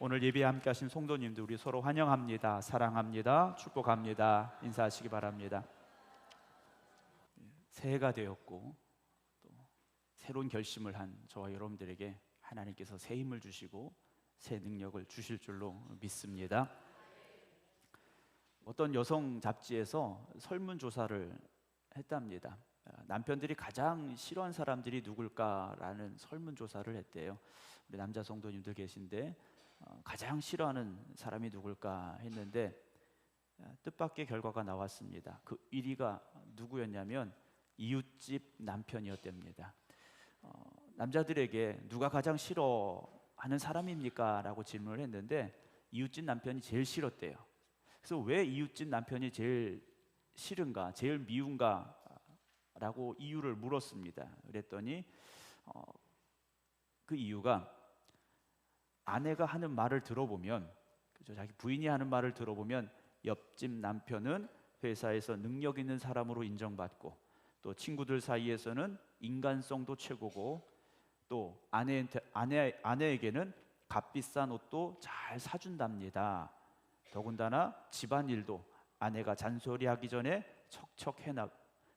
오늘 예배에 함께 하신 성도님들 우리 서로 환영합니다. 사랑합니다. 축복합니다. 인사하시기 바랍니다. 새해가 되었고 또 새로운 결심을 한 저와 여러분들에게 하나님께서 새 힘을 주시고 새 능력을 주실 줄로 믿습니다. 어떤 여성 잡지에서 설문조사를 했답니다. 남편들이 가장 싫어하는 사람들이 누굴까라는 설문조사를 했대요. 우리 남자 성도님들 계신데 가장 싫어하는 사람이 누굴까 했는데 뜻밖의 결과가 나왔습니다. 그 1위가 누구였냐면 이웃집 남편이었답니다. 남자들에게 누가 가장 싫어하는 사람입니까? 라고 질문을 했는데 이웃집 남편이 제일 싫었대요. 그래서 왜 이웃집 남편이 제일 싫은가, 제일 미운가 라고 이유를 물었습니다. 그랬더니 그 이유가 아내가 하는 말을 들어보면, 자기 부인이 하는 말을 들어보면 옆집 남편은 회사에서 능력 있는 사람으로 인정받고 또 친구들 사이에서는 인간성도 최고고 또 아내에게는 값비싼 옷도 잘 사준답니다. 더군다나 집안일도 아내가 잔소리하기 전에 척척 해나,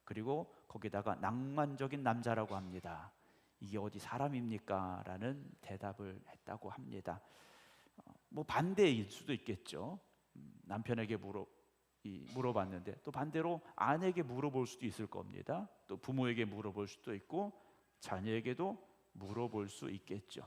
그리고 거기다가 낭만적인 남자라고 합니다. 이게 어디 사람입니까? 라는 대답을 했다고 합니다. 뭐 반대일 수도 있겠죠. 남편에게 물어봤는데 또 반대로 아내에게 물어볼 수도 있을 겁니다. 또 부모에게 물어볼 수도 있고 자녀에게도 물어볼 수 있겠죠.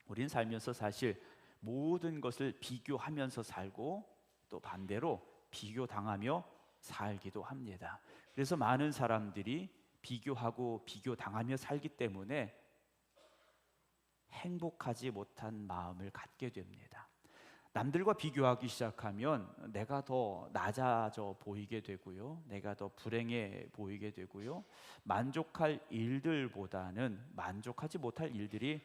우리는 살면서 사실 모든 것을 비교하면서 살고 또 반대로 비교당하며 살기도 합니다. 그래서 많은 사람들이 비교하고 비교당하며 살기 때문에 행복하지 못한 마음을 갖게 됩니다. 남들과 비교하기 시작하면 내가 더 낮아져 보이게 되고요, 내가 더 불행해 보이게 되고요, 만족할 일들보다는 만족하지 못할 일들이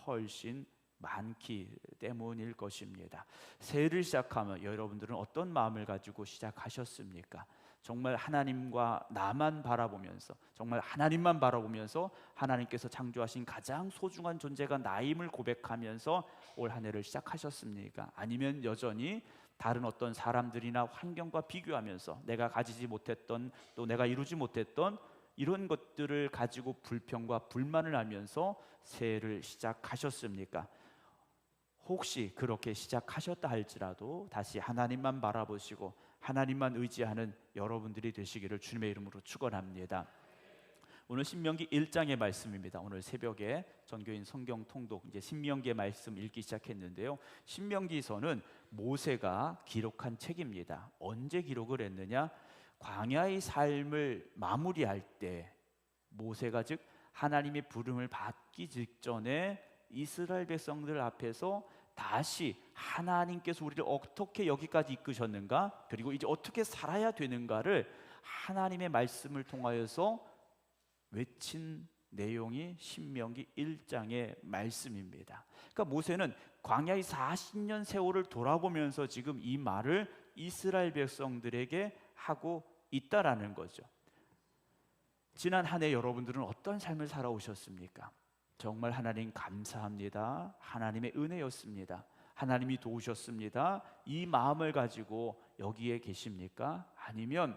훨씬 많기 때문일 것입니다. 새해를 시작하면 여러분들은 어떤 마음을 가지고 시작하셨습니까? 정말 하나님과 나만 바라보면서, 정말 하나님만 바라보면서 하나님께서 창조하신 가장 소중한 존재가 나임을 고백하면서 올 한 해를 시작하셨습니까? 아니면 여전히 다른 어떤 사람들이나 환경과 비교하면서 내가 가지지 못했던, 또 내가 이루지 못했던 이런 것들을 가지고 불평과 불만을 하면서 새해를 시작하셨습니까? 혹시 그렇게 시작하셨다 할지라도 다시 하나님만 바라보시고 하나님만 의지하는 여러분들이 되시기를 주님의 이름으로 축원합니다. 오늘 신명기 1장의 말씀입니다. 오늘 새벽에 전교인 성경 통독 이제 신명기의 말씀 읽기 시작했는데요. 신명기서는 모세가 기록한 책입니다. 언제 기록을 했느냐? 광야의 삶을 마무리할 때, 모세가 즉 하나님의 부름을 받기 직전에 이스라엘 백성들 앞에서 다시 하나님께서 우리를 어떻게 여기까지 이끄셨는가, 그리고 이제 어떻게 살아야 되는가를 하나님의 말씀을 통하여서 외친 내용이 신명기 1장의 말씀입니다. 그러니까 모세는 광야의 40년 세월을 돌아보면서 지금 이 말을 이스라엘 백성들에게 하고 있다라는 거죠. 지난 한 해 여러분들은 어떤 삶을 살아오셨습니까? 정말 하나님 감사합니다. 하나님의 은혜였습니다. 하나님이 도우셨습니다. 이 마음을 가지고 여기에 계십니까? 아니면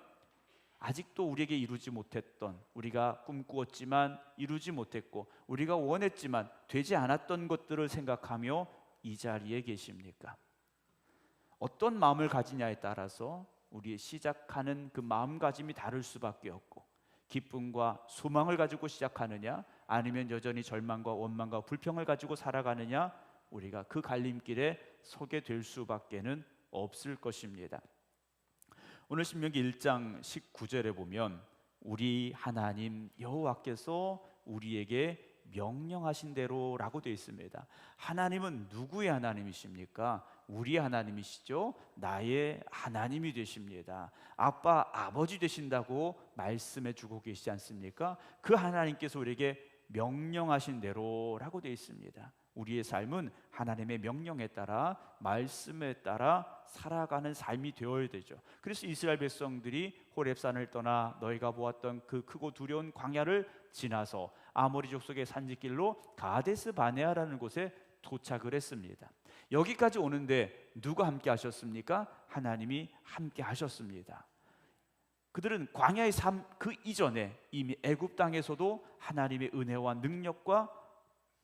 아직도 우리에게 이루지 못했던, 우리가 꿈꾸었지만 이루지 못했고 우리가 원했지만 되지 않았던 것들을 생각하며 이 자리에 계십니까? 어떤 마음을 가지냐에 따라서 우리의 시작하는 그 마음가짐이 다를 수밖에 없고, 기쁨과 소망을 가지고 시작하느냐 아니면 여전히 절망과 원망과 불평을 가지고 살아가느냐, 우리가 그 갈림길에 서게 될 수밖에는 없을 것입니다. 오늘 신명기 1장 19절에 보면 우리 하나님 여호와께서 우리에게 명령하신 대로라고 되어 있습니다. 하나님은 누구의 하나님이십니까? 우리 하나님이시죠. 나의 하나님이 되십니다. 아빠, 아버지 되신다고 말씀해 주고 계시지 않습니까? 그 하나님께서 우리에게 명령하신 대로라고 되어 있습니다. 우리의 삶은 하나님의 명령에 따라, 말씀에 따라 살아가는 삶이 되어야 되죠. 그래서 이스라엘 백성들이 호렙산을 떠나 너희가 보았던 그 크고 두려운 광야를 지나서 아모리 족속의 산지길로 가데스 바네아라는 곳에 도착을 했습니다. 여기까지 오는데 누가 함께 하셨습니까? 하나님이 함께 하셨습니다. 그들은 광야의 삶 그 이전에 이미 애굽 땅에서도 하나님의 은혜와 능력과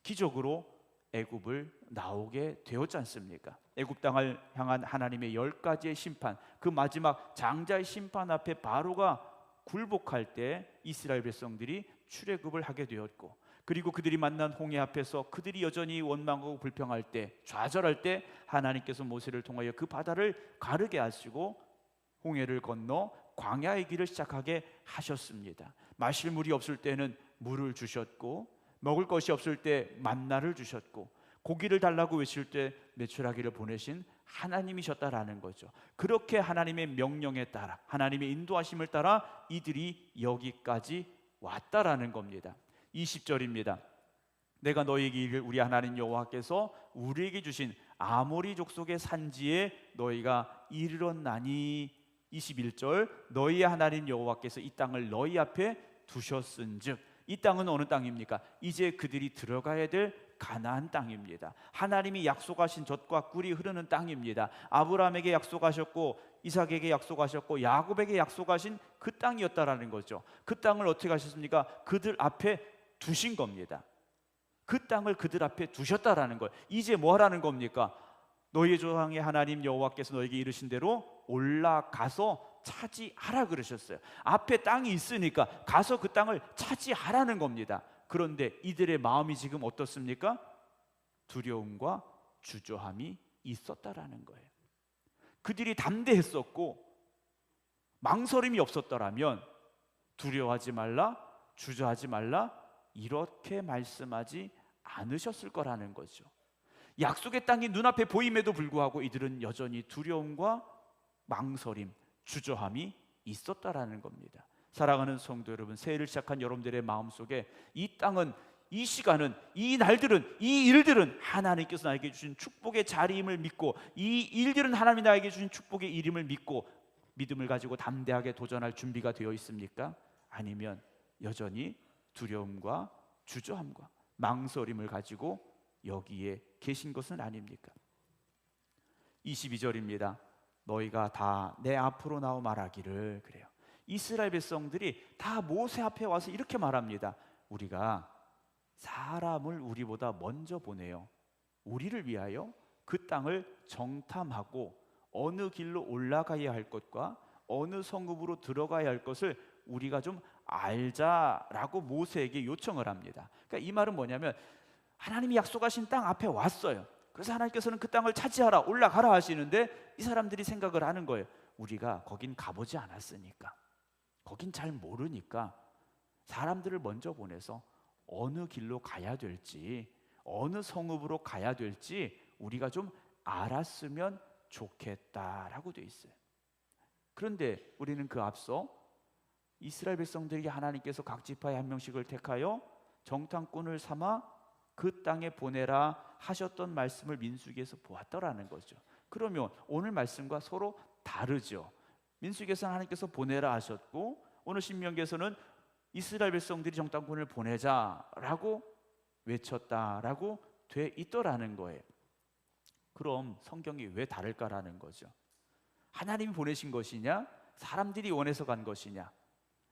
기적으로 애굽을 나오게 되었지 않습니까? 애굽 땅을 향한 하나님의 10가지의 심판, 그 마지막 장자의 심판 앞에 바로가 굴복할 때 이스라엘 백성들이 출애굽을 하게 되었고, 그리고 그들이 만난 홍해 앞에서 그들이 여전히 원망하고 불평할 때, 좌절할 때 하나님께서 모세를 통하여 그 바다를 가르게 하시고 홍해를 건너 광야의 길을 시작하게 하셨습니다. 마실 물이 없을 때는 물을 주셨고, 먹을 것이 없을 때 만나를 주셨고, 고기를 달라고 외칠 때 메추라기를 보내신 하나님이셨다라는 거죠. 그렇게 하나님의 명령에 따라, 하나님의 인도하심을 따라 이들이 여기까지 왔다라는 겁니다. 20절입니다. 내가 너희에게 이를 우리 하나님 여호와께서 우리에게 주신 아모리 족속의 산지에 너희가 이르렀나니. 21절 너희의 하나님 여호와께서 이 땅을 너희 앞에 두셨은즉, 이 땅은 어느 땅입니까? 이제 그들이 들어가야 될 가나안 땅입니다. 하나님이 약속하신 젖과 꿀이 흐르는 땅입니다. 아브라함에게 약속하셨고 이삭에게 약속하셨고 야곱에게 약속하신 그 땅이었다라는 거죠. 그 땅을 어떻게 하셨습니까? 그들 앞에 두신 겁니다. 그 땅을 그들 앞에 두셨다라는 거예요. 이제 뭐 하라는 겁니까? 너희의 조상의 하나님 여호와께서 너희에게 이르신 대로 올라가서 차지하라 그러셨어요. 앞에 땅이 있으니까 가서 그 땅을 차지하라는 겁니다. 그런데 이들의 마음이 지금 어떻습니까? 두려움과 주저함이 있었다라는 거예요. 그들이 담대했었고 망설임이 없었더라면 두려워하지 말라, 주저하지 말라 이렇게 말씀하지 않으셨을 거라는 거죠. 약속의 땅이 눈앞에 보임에도 불구하고 이들은 여전히 두려움과 망설임, 주저함이 있었다라는 겁니다. 사랑하는 성도 여러분, 새해를 시작한 여러분들의 마음속에 이 땅은, 이 시간은, 이 날들은, 이 일들은 하나님께서 나에게 주신 축복의 자리임을 믿고, 이 일들은 하나님이 나에게 주신 축복의 일임을 믿고 믿음을 가지고 담대하게 도전할 준비가 되어 있습니까? 아니면 여전히 두려움과 주저함과 망설임을 가지고 여기에 계신 것은 아닙니까? 22절입니다. 너희가 다 내 앞으로 나와 말하기를. 그래요. 이스라엘 백성들이 다 모세 앞에 와서 이렇게 말합니다. 우리가 사람을 우리보다 먼저 보내요. 우리를 위하여 그 땅을 정탐하고 어느 길로 올라가야 할 것과 어느 성읍으로 들어가야 할 것을 우리가 좀 알자라고 모세에게 요청을 합니다. 그러니까 이 말은 뭐냐면 하나님이 약속하신 땅 앞에 왔어요. 그래서 하나님께서는 그 땅을 차지하라, 올라가라 하시는데 이 사람들이 생각을 하는 거예요. 우리가 거긴 가보지 않았으니까, 거긴 잘 모르니까 사람들을 먼저 보내서 어느 길로 가야 될지, 어느 성읍으로 가야 될지 우리가 좀 알았으면 좋겠다라고 돼 있어요. 그런데 우리는 그 앞서 이스라엘 백성들에게 하나님께서 각 지파에 한 명씩을 택하여 정탐꾼을 삼아 그 땅에 보내라 하셨던 말씀을 민수기에서 보았더라는 거죠. 그러면 오늘 말씀과 서로 다르죠. 민수기에서는 하나님께서 보내라 하셨고 오늘 신명기에서는 이스라엘 백성들이 정탐꾼을 보내자라고 외쳤다라고 돼 있더라는 거예요. 그럼 성경이 왜 다를까라는 거죠. 하나님이 보내신 것이냐, 사람들이 원해서 간 것이냐?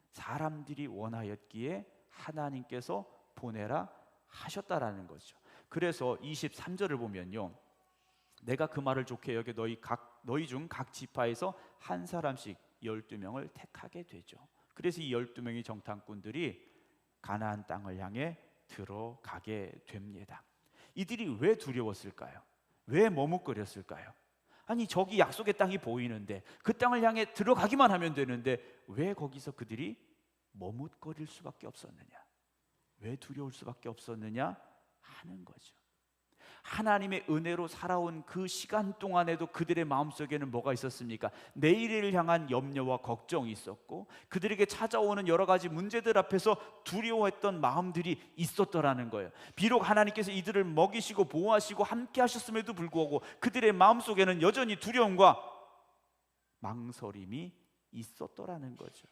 사람들이 원하였기에 하나님께서 보내라 하셨다라는 거죠. 그래서 23절을 보면요, 내가 그 말을 좋게 여겨 너희 중 각 지파에서 한 사람씩 12명을 택하게 되죠. 그래서 이 12명의 정탐꾼들이 가나안 땅을 향해 들어가게 됩니다. 이들이 왜 두려웠을까요? 왜 머뭇거렸을까요? 아니 저기 약속의 땅이 보이는데 그 땅을 향해 들어가기만 하면 되는데 왜 거기서 그들이 머뭇거릴 수밖에 없었느냐? 왜 두려울 수밖에 없었느냐 하는 거죠. 하나님의 은혜로 살아온 그 시간 동안에도 그들의 마음속에는 뭐가 있었습니까? 내일을 향한 염려와 걱정이 있었고 그들에게 찾아오는 여러 가지 문제들 앞에서 두려워했던 마음들이 있었더라는 거예요. 비록 하나님께서 이들을 먹이시고 보호하시고 함께 하셨음에도 불구하고 그들의 마음속에는 여전히 두려움과 망설임이 있었더라는 거죠.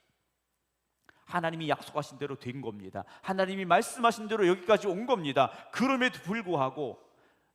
하나님이 약속하신 대로 된 겁니다. 하나님이 말씀하신 대로 여기까지 온 겁니다. 그럼에도 불구하고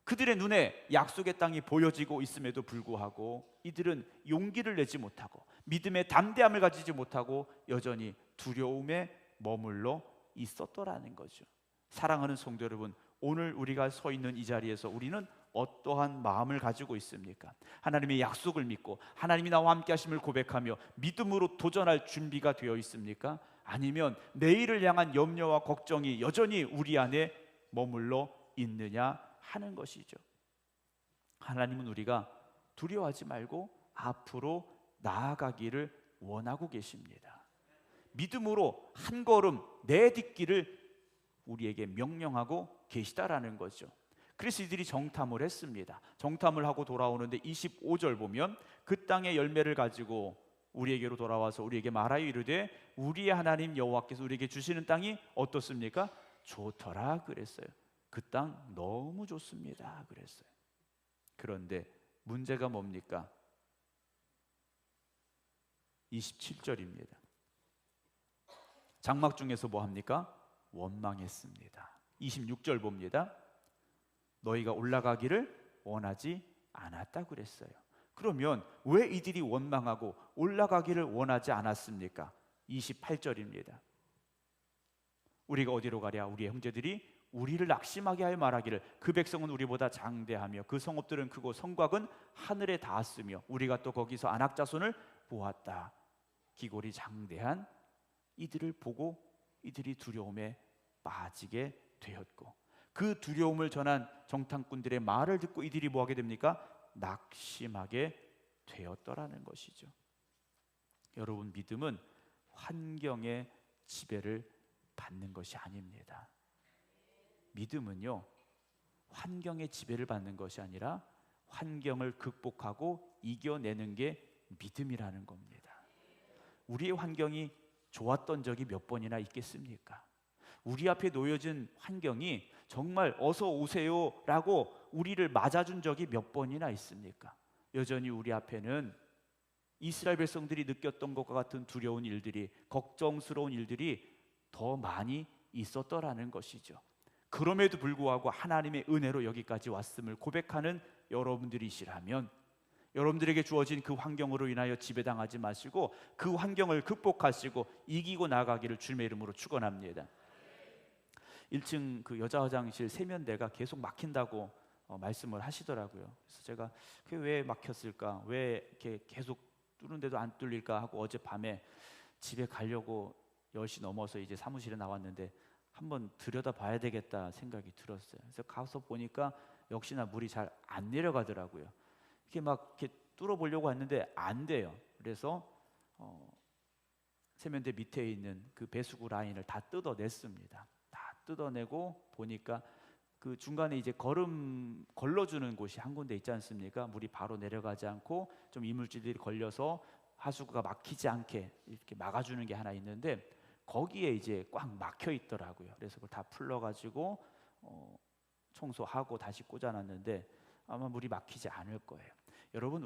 그들의 눈에 약속의 땅이 보여지고 있음에도 불구하고 이들은 용기를 내지 못하고 믿음의 담대함을 가지지 못하고 여전히 두려움에 머물러 있었더라는 거죠. 사랑하는 성도 여러분, 오늘 우리가 서 있는 이 자리에서 우리는 어떠한 마음을 가지고 있습니까? 하나님의 약속을 믿고 하나님이 나와 함께 하심을 고백하며 믿음으로 도전할 준비가 되어 있습니까? 아니면 내일을 향한 염려와 걱정이 여전히 우리 안에 머물러 있느냐 하는 것이죠. 하나님은 우리가 두려워하지 말고 앞으로 나아가기를 원하고 계십니다. 믿음으로 한 걸음 내딛기를 우리에게 명령하고 계시다라는 거죠. 그래서 이들이 정탐을 했습니다. 정탐을 하고 돌아오는데 25절 보면 그 땅의 열매를 가지고 우리에게로 돌아와서 우리에게 말하여 이르되 우리의 하나님 여호와께서 우리에게 주시는 땅이 어떻습니까? 좋더라 그랬어요. 그 땅 너무 좋습니다 그랬어요. 그런데 문제가 뭡니까? 27절입니다. 장막 중에서 뭐 합니까? 원망했습니다. 26절 봅니다. 너희가 올라가기를 원하지 않았다 그랬어요. 그러면 왜 이들이 원망하고 올라가기를 원하지 않았습니까? 28절입니다. 우리가 어디로 가랴? 우리의 형제들이 우리를 낙심하게 하여 말하기를 그 백성은 우리보다 장대하며 그 성읍들은 크고 성곽은 하늘에 닿았으며 우리가 또 거기서 안악자손을 보았다. 기골이 장대한 이들을 보고 이들이 두려움에 빠지게 되었고 그 두려움을 전한 정탐꾼들의 말을 듣고 이들이 뭐하게 됩니까? 낙심하게 되었더라는 것이죠. 여러분, 믿음은 환경의 지배를 받는 것이 아닙니다. 믿음은요, 환경의 지배를 받는 것이 아니라 환경을 극복하고 이겨내는 게 믿음이라는 겁니다. 우리의 환경이 좋았던 적이 몇 번이나 있겠습니까? 우리 앞에 놓여진 환경이 정말 어서 오세요라고 우리를 맞아준 적이 몇 번이나 있습니까? 여전히 우리 앞에는 이스라엘 백성들이 느꼈던 것과 같은 두려운 일들이, 걱정스러운 일들이 더 많이 있었더라는 것이죠. 그럼에도 불구하고 하나님의 은혜로 여기까지 왔음을 고백하는 여러분들이시라면 여러분들에게 주어진 그 환경으로 인하여 지배당하지 마시고 그 환경을 극복하시고 이기고 나가기를 주님의 이름으로 축원합니다. 1층 그 여자 화장실 세면대가 계속 막힌다고 말씀을 하시더라고요. 그래서 제가 그게 왜 막혔을까? 왜 이렇게 계속 뚫는데도 안 뚫릴까 하고 어젯밤에 집에 가려고 10시 넘어서 이제 사무실에 나왔는데 한번 들여다봐야 되겠다 생각이 들었어요. 그래서 가서 보니까 역시나 물이 잘 안 내려가더라고요. 이렇게 막 이렇게 뚫어보려고 했는데 안 돼요. 그래서 세면대 밑에 있는 그 배수구 라인을 다 뜯어냈습니다. 다 뜯어내고 보니까 그 중간에 이제 걸러주는 곳이 한 군데 있지 않습니까? 물이 바로 내려가지 않고 좀 이물질들이 걸려서 하수구가 막히지 않게 이렇게 막아주는 게 하나 있는데 거기에 이제 꽉 막혀 있더라고요. 그래서 그걸 다 풀러가지고 청소하고 다시 꽂아놨는데 아마 물이 막히지 않을 거예요. 여러분,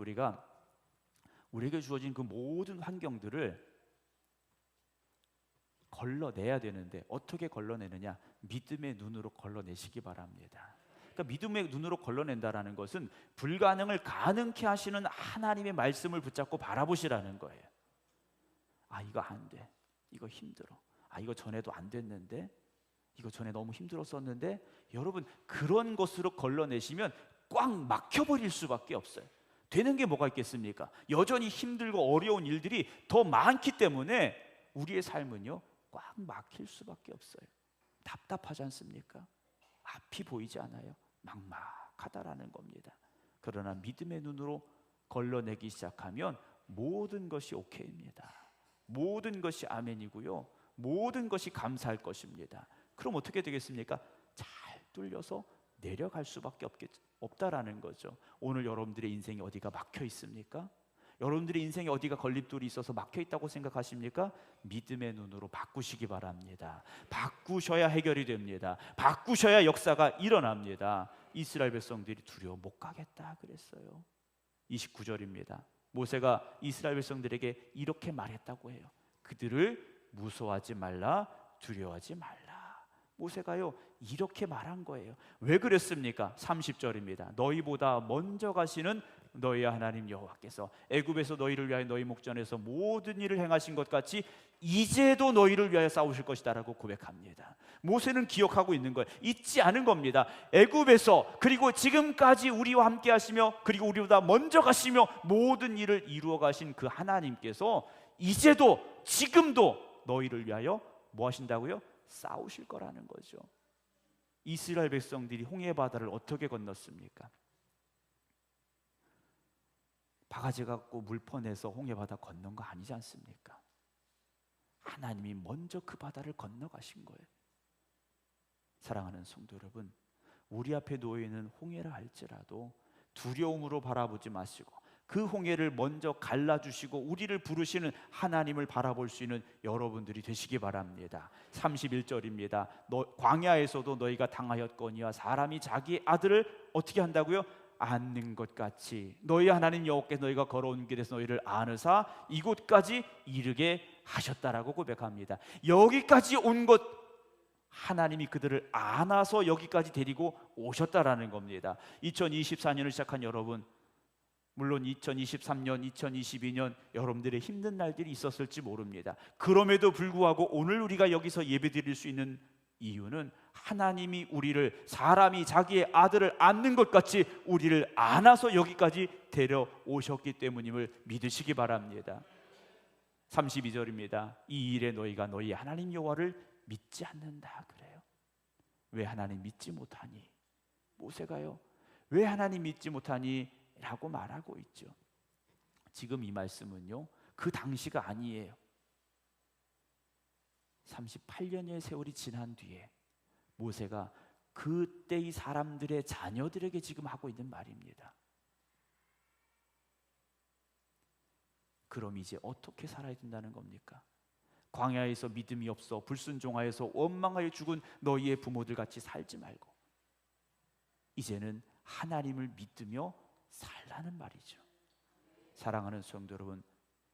우리에게 주어진 그 모든 환경들을 걸러내야 되는데 어떻게 걸러내느냐? 믿음의 눈으로 걸러내시기 바랍니다. 그러니까 믿음의 눈으로 걸러낸다라는 것은 불가능을 가능케 하시는 하나님의 말씀을 붙잡고 바라보시라는 거예요. 아, 이거 안 돼. 이거 힘들어. 아, 이거 전에도 안 됐는데, 이거 전에 너무 힘들었었는데. 여러분, 그런 것으로 걸러내시면 꽉 막혀버릴 수밖에 없어요. 되는 게 뭐가 있겠습니까? 여전히 힘들고 어려운 일들이 더 많기 때문에 우리의 삶은요 꽉 막힐 수밖에 없어요. 답답하지 않습니까? 앞이 보이지 않아요? 막막하다라는 겁니다. 그러나 믿음의 눈으로 걸러내기 시작하면 모든 것이 오케이입니다. 모든 것이 아멘이고요, 모든 것이 감사할 것입니다. 그럼 어떻게 되겠습니까? 잘 뚫려서 내려갈 수밖에 없다라는 거죠. 오늘 여러분들의 인생이 어디가 막혀 있습니까? 여러분들의 인생에 어디가 걸림돌이 있어서 막혀 있다고 생각하십니까? 믿음의 눈으로 바꾸시기 바랍니다. 바꾸셔야 해결이 됩니다. 바꾸셔야 역사가 일어납니다. 이스라엘 백성들이 두려워 못 가겠다 그랬어요. 29절입니다. 모세가 이스라엘 백성들에게 이렇게 말했다고 해요. 그들을 무서워하지 말라, 두려워하지 말라. 모세가요 이렇게 말한 거예요. 왜 그랬습니까? 30절입니다. 너희보다 먼저 가시는 너희 하나님 여호와께서 애굽에서 너희를 위하여 너희 목전에서 모든 일을 행하신 것 같이 이제도 너희를 위하여 싸우실 것이다 라고 고백합니다. 모세는 기억하고 있는 거예요. 잊지 않은 겁니다. 애굽에서 그리고 지금까지 우리와 함께 하시며 그리고 우리보다 먼저 가시며 모든 일을 이루어 가신 그 하나님께서 이제도 지금도 너희를 위하여 뭐 하신다고요? 싸우실 거라는 거죠. 이스라엘 백성들이 홍해 바다를 어떻게 건넜습니까? 바가지 갖고 물 퍼내서 홍해 바다 건넌 거 아니지 않습니까? 하나님이 먼저 그 바다를 건너가신 거예요. 사랑하는 성도 여러분, 우리 앞에 놓여있는 홍해라 할지라도 두려움으로 바라보지 마시고 그 홍해를 먼저 갈라주시고 우리를 부르시는 하나님을 바라볼 수 있는 여러분들이 되시기 바랍니다. 31절입니다. 광야에서도 너희가 당하였거니와 사람이 자기 아들을 어떻게 한다고요? 않는 것 같이 너희 하나님 여호와께서 너희가 걸어온 길에서 너희를 안으사 이곳까지 이르게 하셨다라고 고백합니다. 여기까지 온 것 하나님이 그들을 안아서 여기까지 데리고 오셨다라는 겁니다. 2024년을 시작한 여러분, 물론 2023년, 2022년 여러분들의 힘든 날들이 있었을지 모릅니다. 그럼에도 불구하고 오늘 우리가 여기서 예배드릴 수 있는 이유는 하나님이 우리를 사람이 자기의 아들을 안는 것 같이 우리를 안아서 여기까지 데려오셨기 때문임을 믿으시기 바랍니다. 32절입니다. 이 일에 너희가 너희 하나님 여호와를 믿지 않는다 그래요. 왜 하나님 믿지 못하니? 모세가요 왜 하나님 믿지 못하니? 라고 말하고 있죠. 지금 이 말씀은요 그 당시가 아니에요. 38년의 세월이 지난 뒤에 모세가 그때 이 사람들의 자녀들에게 지금 하고 있는 말입니다. 그럼 이제 어떻게 살아야 된다는 겁니까? 광야에서 믿음이 없어 불순종하여서 원망하여 죽은 너희의 부모들 같이 살지 말고 이제는 하나님을 믿으며 살라는 말이죠. 사랑하는 성도 여러분,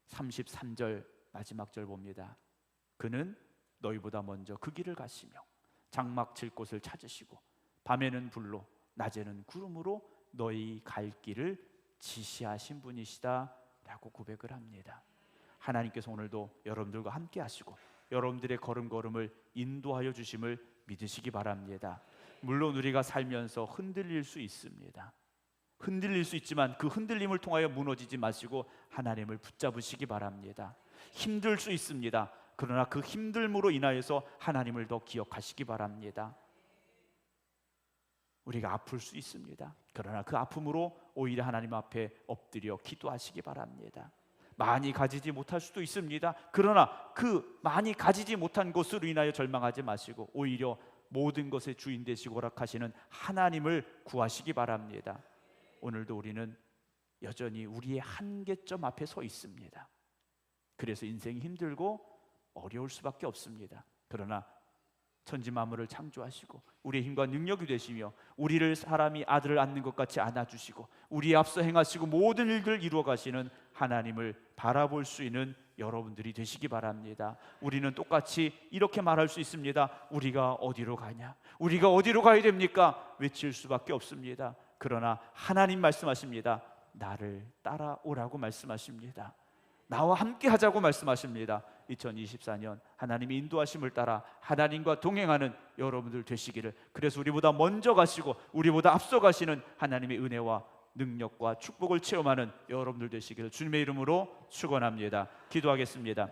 33절 마지막 절 봅니다. 그는 너희보다 먼저 그 길을 가시며 장막 칠 곳을 찾으시고 밤에는 불로 낮에는 구름으로 너희 갈 길을 지시하신 분이시다 라고 고백을 합니다. 하나님께서 오늘도 여러분들과 함께 하시고 여러분들의 걸음걸음을 인도하여 주심을 믿으시기 바랍니다. 물론 우리가 살면서 흔들릴 수 있습니다. 흔들릴 수 있지만 그 흔들림을 통하여 무너지지 마시고 하나님을 붙잡으시기 바랍니다. 힘들 수 있습니다. 그러나 그 힘듦으로 인하여서 하나님을 더 기억하시기 바랍니다. 우리가 아플 수 있습니다. 그러나 그 아픔으로 오히려 하나님 앞에 엎드려 기도하시기 바랍니다. 많이 가지지 못할 수도 있습니다. 그러나 그 많이 가지지 못한 것으로 인하여 절망하지 마시고 오히려 모든 것의 주인 되시고 허락하시는 하나님을 구하시기 바랍니다. 오늘도 우리는 여전히 우리의 한계점 앞에 서 있습니다. 그래서 인생이 힘들고 어려울 수밖에 없습니다. 그러나 천지 만물을 창조하시고 우리의 힘과 능력이 되시며 우리를 사람이 아들을 안는 것 같이 안아주시고 우리의 앞서 행하시고 모든 일들을 이루어 가시는 하나님을 바라볼 수 있는 여러분들이 되시기 바랍니다. 우리는 똑같이 이렇게 말할 수 있습니다. 우리가 어디로 가냐? 우리가 어디로 가야 됩니까? 외칠 수밖에 없습니다. 그러나 하나님 말씀하십니다. 나를 따라오라고 말씀하십니다. 나와 함께 하자고 말씀하십니다. 2024년 하나님의 인도하심을 따라 하나님과 동행하는 여러분들 되시기를, 그래서 우리보다 먼저 가시고 우리보다 앞서 가시는 하나님의 은혜와 능력과 축복을 체험하는 여러분들 되시기를 주님의 이름으로 축원합니다. 기도하겠습니다.